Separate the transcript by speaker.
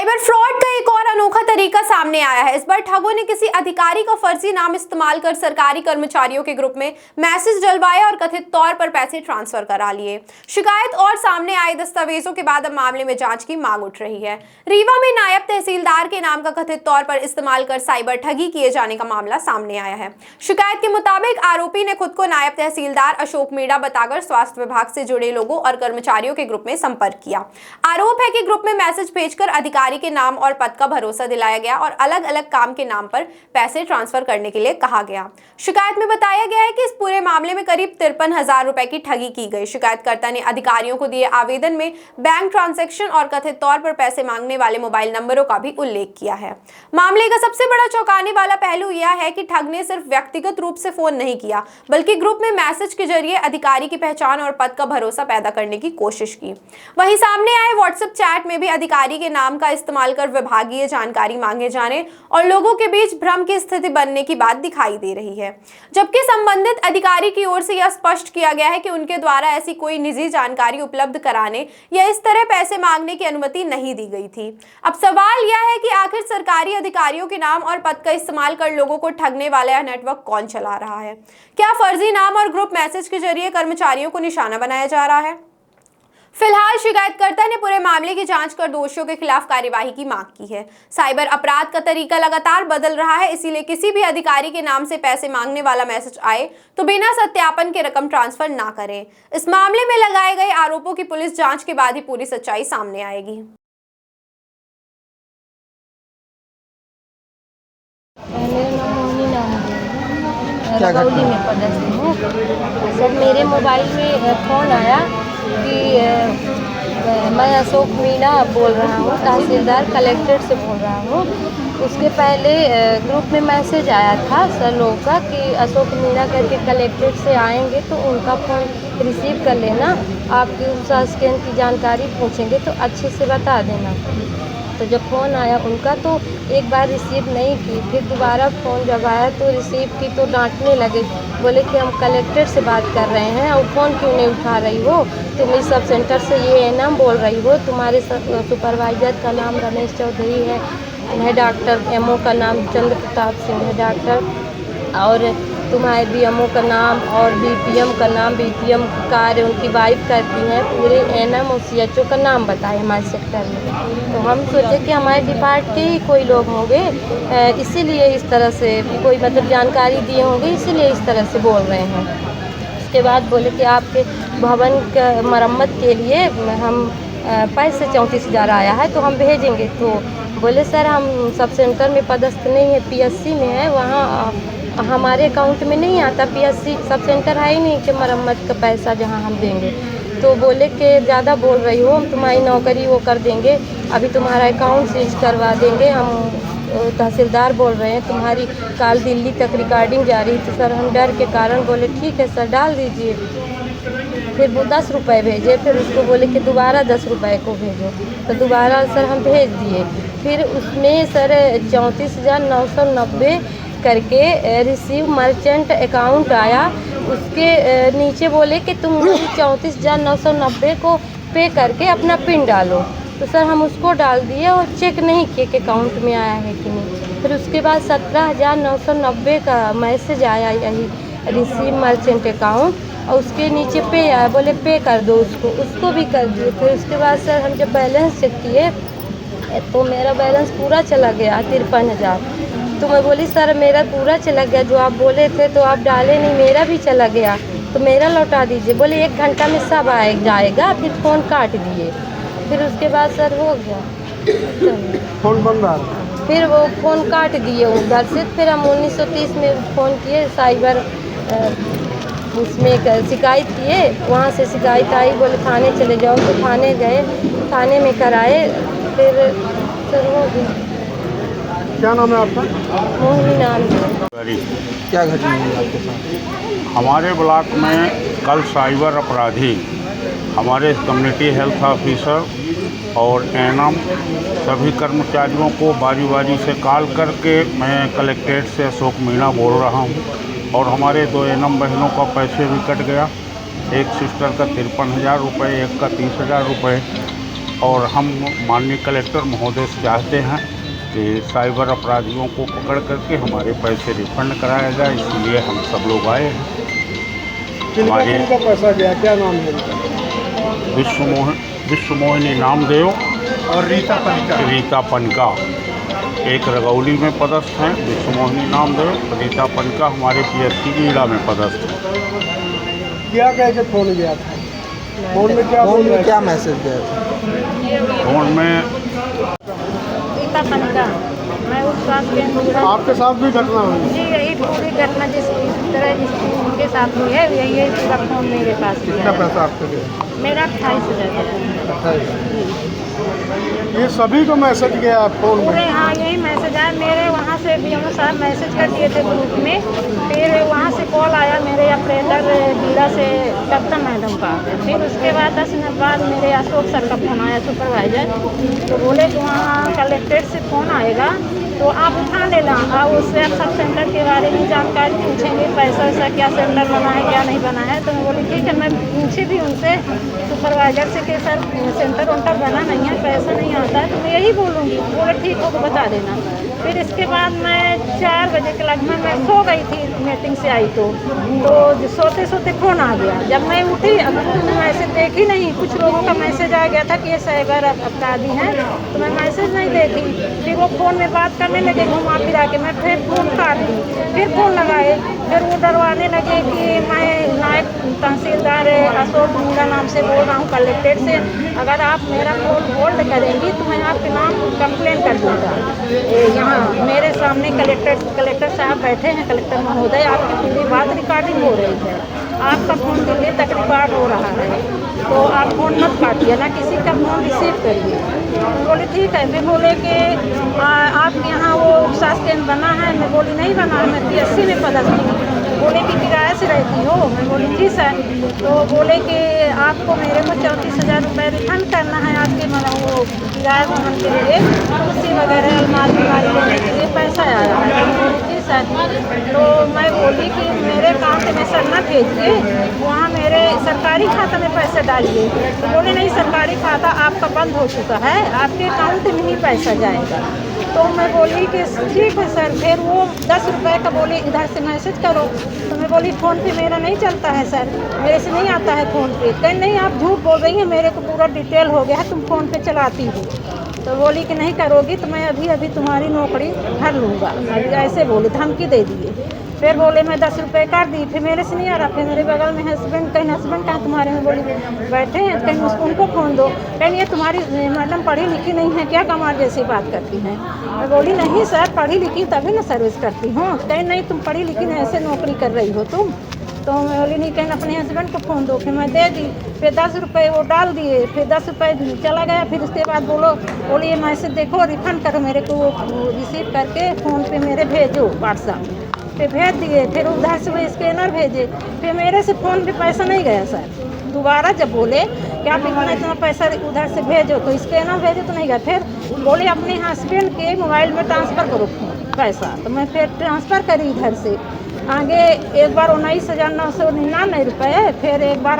Speaker 1: Cyber fraud का एक और अनोखा तरीका सामने आया है। इस बार ठगों ने किसी अधिकारी का फर्जी नाम इस्तेमाल कर सरकारी कर्मचारियों के ग्रुप में मैसेज डलवाए और कथित तौर पर पैसे ट्रांसफर करा लिए। शिकायत और सामने आए दस्तावेजों के बाद अब मामले में जांच की मांग उठ रही है। रीवा में नायब तहसीलदार के नाम का कथित तौर पर इस्तेमाल कर साइबर ठगी किए जाने का मामला सामने आया है। शिकायत के मुताबिक आरोपी ने खुद को नायब तहसीलदार अशोक मीणा बताकर स्वास्थ्य विभाग से जुड़े लोगों और कर्मचारियों के ग्रुप में संपर्क किया। आरोप है कि ग्रुप में मैसेज भेजकर अधिकारी के नाम और पद का भरोसा दिलाया गया और अलग अलग काम के नाम पर पैसे ट्रांसफर करने के लिए कहा गया। शिकायत में बताया गया है कि इस पूरे मामले में करीब 53,000 रुपए की ठगी की गई। शिकायतकर्ता ने अधिकारियों को दिए आवेदन में बैंक ट्रांजैक्शन और कथित तौर पर पैसे मांगने वाले मोबाइल नंबरों का भी उल्लेख किया है। मामले का सबसे बड़ा चौंकाने वाला पहलू यह है कि ठग ने सिर्फ व्यक्तिगत रूप से फोन नहीं किया, बल्कि ग्रुप में मैसेज के जरिए अधिकारी की पहचान और पद का भरोसा पैदा करने की कोशिश की। वहीं सामने आए व्हाट्सएप चैट में भी अधिकारी के नाम का इस्तेमाल कर विभागीय जानकारी मांगे जाने और लोगों के बीच भ्रम की स्थिति बनने की बात दिखाई दे रही है, जबकि संबंधित अधिकारी की ओर से यह स्पष्ट किया गया है कि उनके द्वारा ऐसी कोई निजी जानकारी उपलब्ध कराने या इस तरह पैसे मांगने की अनुमति नहीं दी गई थी। अब सवाल यह है कि आखिर सरकारी अधिकारियों के नाम और पद का इस्तेमाल कर लोगों को ठगने वाला यह नेटवर्क कौन चला रहा है? क्या फर्जी नाम और ग्रुप मैसेज के जरिए कर्मचारियों को निशाना बनाया जा रहा है? फिलहाल शिकायतकर्ता ने पूरे मामले की जांच कर दोषियों के खिलाफ कार्यवाही की मांग की है। साइबर अपराध का तरीका लगातार बदल रहा है, इसीलिए किसी भी अधिकारी के नाम से पैसे मांगने वाला मैसेज आए तो बिना सत्यापन के रकम ट्रांसफर ना करें। इस मामले में लगाए गए आरोपों की पुलिस जांच के बाद ही पूरी सच्चाई सामने आएगी।
Speaker 2: मेरा नाम मोहिनी नाम है, रगौली में पदस्थ हूँ। सर मेरे मोबाइल में फ़ोन आया कि मैं अशोक मीणा बोल रहा हूँ, तहसीलदार कलेक्ट्रेट से बोल रहा हूँ। उसके पहले ग्रुप में मैसेज आया था सर लोगों का कि अशोक मीणा करके कलेक्ट्रेट से आएंगे तो उनका फ़ोन रिसीव कर लेना, आपकी उसका स्कैन की जानकारी पूछेंगे तो अच्छे से बता देना। तो जब फ़ोन आया उनका तो एक बार रिसीव नहीं की, फिर दोबारा फ़ोन जब आया तो रिसीव की तो डांटने लगे, बोले कि हम कलेक्ट्रेट से बात कर रहे हैं और फ़ोन क्यों नहीं उठा रही हो, तुम इस सब सेंटर से ये नाम बोल रही हो, तुम्हारे सुपरवाइज़र का नाम रमेश चौधरी है डॉक्टर, एमओ का नाम चंद्र प्रताप सिंह है डॉक्टर, और तुम्हारे बीएमओ का नाम और बीपीएम का नाम, बीपीएम कार्य उनकी वाइफ करती हैं, पूरे एनएम और सीएचओ का नाम बताए हमारे सेक्टर में। तो हम सोचे कि हमारे डिपार्ट के ही कोई लोग होंगे, इसीलिए इस तरह से कोई मतलब जानकारी दिए होंगे, इसीलिए इस तरह से बोल रहे हैं। उसके बाद बोले कि आपके भवन का मरम्मत के लिए हम पैसे 34,000 आया है तो हम भेजेंगे। तो बोले सर हम सब सेंटर में पदस्थ नहीं है, पीएससी में है, वहाँ हमारे अकाउंट में नहीं आता, पीएससी सब सेंटर है ही नहीं कि मरम्मत का पैसा जहाँ हम देंगे। तो बोले कि ज़्यादा बोल रही हो, हम तुम्हारी नौकरी वो कर देंगे, अभी तुम्हारा अकाउंट सीज करवा देंगे, हम तहसीलदार बोल रहे हैं, तुम्हारी कल दिल्ली तक रिकॉर्डिंग जा रही थी। सर हम डर के कारण बोले ठीक है सर डाल दीजिए। फिर वो 10 रुपये भेजे, फिर उसको बोले कि दोबारा 10 रुपये को भेजो, तो दोबारा सर हम भेज दिए। फिर उसमें सर 34,990 करके रिसीव मर्चेंट अकाउंट आया, उसके नीचे बोले कि तुम 34,990 को पे करके अपना पिन डालो। तो सर हम उसको डाल दिए और चेक नहीं किए कि अकाउंट में आया है कि नहीं। फिर उसके बाद 17,990 का मैसेज आया, यही रिसीव मर्चेंट अकाउंट, और उसके नीचे पे आया, बोले पे कर दो उसको भी कर दिए। फिर उसके बाद सर हम जब बैलेंस चेक किए तो मेरा बैलेंस पूरा चला गया 53,000। तो मैं बोली सर मेरा पूरा चला गया, जो आप बोले थे तो आप डाले नहीं, मेरा भी चला गया, तो मेरा लौटा दीजिए। बोले 1 घंटा में सब जाएगा। फिर फ़ोन काट दिए। फिर उसके बाद सर हो गया,
Speaker 3: फ़ोन बंद रहा,
Speaker 2: फिर वो फ़ोन काट दिए उधर से। फिर हम 1930 में फ़ोन किए साइबर उसमें शिकायत किए, वहाँ से शिकायत आई, बोले थाने चले जाओ, तो थाने गए, थाने में कराए, फिर सर हो गया।
Speaker 3: क्या नाम है आपका?
Speaker 2: मोहिनी नाम है।
Speaker 3: क्या घटना हुई आपके साथ?
Speaker 4: हमारे ब्लॉक में कल साइबर अपराधी हमारे कम्युनिटी हेल्थ ऑफिसर और एनएम सभी कर्मचारियों को बारी बारी से कॉल करके, मैं कलेक्ट्रेट से अशोक मीणा बोल रहा हूं, और हमारे 2 एनएम बहनों का पैसे भी कट गया, एक सिस्टर का 53,000 रुपये, एक का 30,000 रुपये। और हम माननीय कलेक्टर महोदय से चाहते हैं कि साइबर अपराधियों को पकड़ करके हमारे पैसे रिफंड कराया जाए, इसलिए हम सब लोग आए हैं। हमारे
Speaker 3: किनका पैसा गया, क्या नाम है उनका?
Speaker 4: विश्वमोहिनी नामदेव
Speaker 3: और
Speaker 4: रीता पनका एक रगौली में पदस्थ हैं। विश्वमोहिनी नामदेव, रीता पनका हमारे PSC ईड़ा में पदस्थ हैं।
Speaker 3: क्या कह के फोन गया था? फोन में क्या मैसेज गया था?
Speaker 4: फोन में
Speaker 2: रीता पनका, मैं उस स्वास्थ्य केंद्र
Speaker 3: आपके साथ भी घटना हुई?
Speaker 2: जी, यही पूरी घटना जिस तरह जिसकी उनके साथ हुई है यही पूरा फोन मेरे पास भी
Speaker 3: कितना
Speaker 2: है।
Speaker 3: पैसा आपको गया?
Speaker 2: मेरा 28,000
Speaker 3: ये सभी को मैसेज गया फोन
Speaker 2: पूरे।
Speaker 3: में?
Speaker 2: हाँ, यही मैसेज आया मेरे वहाँ से BMO साहब मैसेज कर दिए थे ग्रुप में। फिर वहाँ से कॉल आया मेरे ऑपरेटर बीरा से कप्ता मैडम का। फिर उसके बाद 10 मिनट बाद मेरे अशोक सर का फ़ोन आया, सुपरवाइजर। तो बोले कि वहाँ कलेक्ट्रेट से फ़ोन आएगा तो आप उठा लेना और उससे आप सब सेंटर के बारे में जानकारी पूछेंगे, पैसा वैसा क्या सेंटर बना है क्या नहीं बना है। तो मैं बोली ठीक है, मैं पूछी भी उनसे सुपरवाइजर से कि सर सेंटर वेंटर बना नहीं है, पैसा नहीं आता है, तो मैं यही बोलूँगी। बोले ठीक हो तो बता देना। फिर इसके बाद मैं 4 बजे के लगभग मैं सो गई थी, मीटिंग से आई तो सोते सोते फ़ोन आ गया। जब मैं उठी अब तो मैसेज देखी नहीं, कुछ लोगों का मैसेज आ गया था कि ये साइबर अपराधी हैं, तो मैं मैसेज नहीं देखी। फिर वो फ़ोन में बात करने लगे घुमा फिरा के, मैं फिर फ़ोन काट दी। फिर फ़ोन लगाए, फिर वो डरवाने लगे कि मैं नायब तहसीलदार अशोक मीणा नाम से बोल रहा हूँ कलेक्ट्रेट से, अगर आप मेरा फ़ोन होल्ड करेंगी तो मैं आपके नाम कंप्लेन कर दूँगा। यहाँ मेरे सामने कलेक्टर साहब बैठे हैं, कलेक्टर महोदय, आपकी पूरी बात रिकॉर्डिंग हो रही है, आपका फ़ोन दिल्ली तक रिकॉर्ड हो रहा है, तो आप फ़ोन मत काटिए, ना किसी का फ़ोन रिसीव करिए। बोले ठीक है। मैं बोले कि आपके यहाँ वो उपस्वास्थ्य केंद्र बना है? मैं बोली नहीं बना है, मैं PSC में पदस्थ हूँ। बोले कि किराए से रहती हो? मैं बोली ठीक है। तो बोले कि आपको मेरे को 34,000 रुपये रिफंड करना है, आपके मतलब वो किराए भवन के लिए, कुर्सी वगैरह अलमारी लेने के लिए पैसा आया है। ठीक है। तो मैं बोली कि मेरे अकाउंट में सर ना भेजिए, वहाँ मेरे सरकारी खाता में पैसे डालिए। तो बोले नहीं, सरकारी खाता आपका बंद हो चुका है, आपके अकाउंट में ही पैसा जाएगा। तो मैं बोली कि ठीक है सर। फिर वो 10 रुपये का बोले इधर से मैसेज करो। तो मैं बोली फ़ोन पे मेरा नहीं चलता है सर, मेरे से नहीं आता है फ़ोन पे। कहीं नहीं, आप झूठ बोल रही हैं, मेरे को पूरा डिटेल हो गया है, तुम फ़ोन पे चलाती हो। तो बोली कि नहीं करोगी तो मैं अभी तुम्हारी नौकरी भर लूँगा, अभी ऐसे बोले, धमकी दे दिए। फिर बोले मैं 10 रुपये कर दी, फिर मेरे से नहीं आ रहा। फिर मेरे बगल में हस्बैंड, कहीं हस्बैंड कहाँ तुम्हारे में, बोली बैठे हैं, कहीं उनको फ़ोन दो। कहीं ये तुम्हारी मैडम पढ़ी लिखी नहीं है क्या, कमाल जैसी बात करती हैं। मैं बोली नहीं सर, पढ़ी लिखी तभी ना सर्विस करती हूँ। कहीं नहीं, तुम पढ़ी लिखी नहीं, ऐसे नौकरी कर रही हो तुम। तो मैं बोली नहीं, कहीं अपने हस्बैंड को फ़ोन दो। फिर मैं दे दी, फिर 10 रुपये वो डाल दिए, फिर 10 रुपये चला गया। फिर उसके बाद बोली ये मैसेज देखो, रिफ़ंड करो मेरे को, रिसीव करके फ़ोन पे मेरे भेजो व्हाट्सएप। फिर भेज दिए, फिर उधर से वो स्कैनर भेजे। फिर मेरे से फ़ोन पे पैसा नहीं गया सर। दोबारा जब बोले कि आप इतना पैसा उधर से भेजो, तो स्कैनर भेजे तो नहीं गया। फिर बोले अपने हस्बैंड के मोबाइल में ट्रांसफ़र करो पैसा, तो मैं फिर ट्रांसफ़र करी इधर से। आगे एक बार 19,999 रुपये, फिर एक बार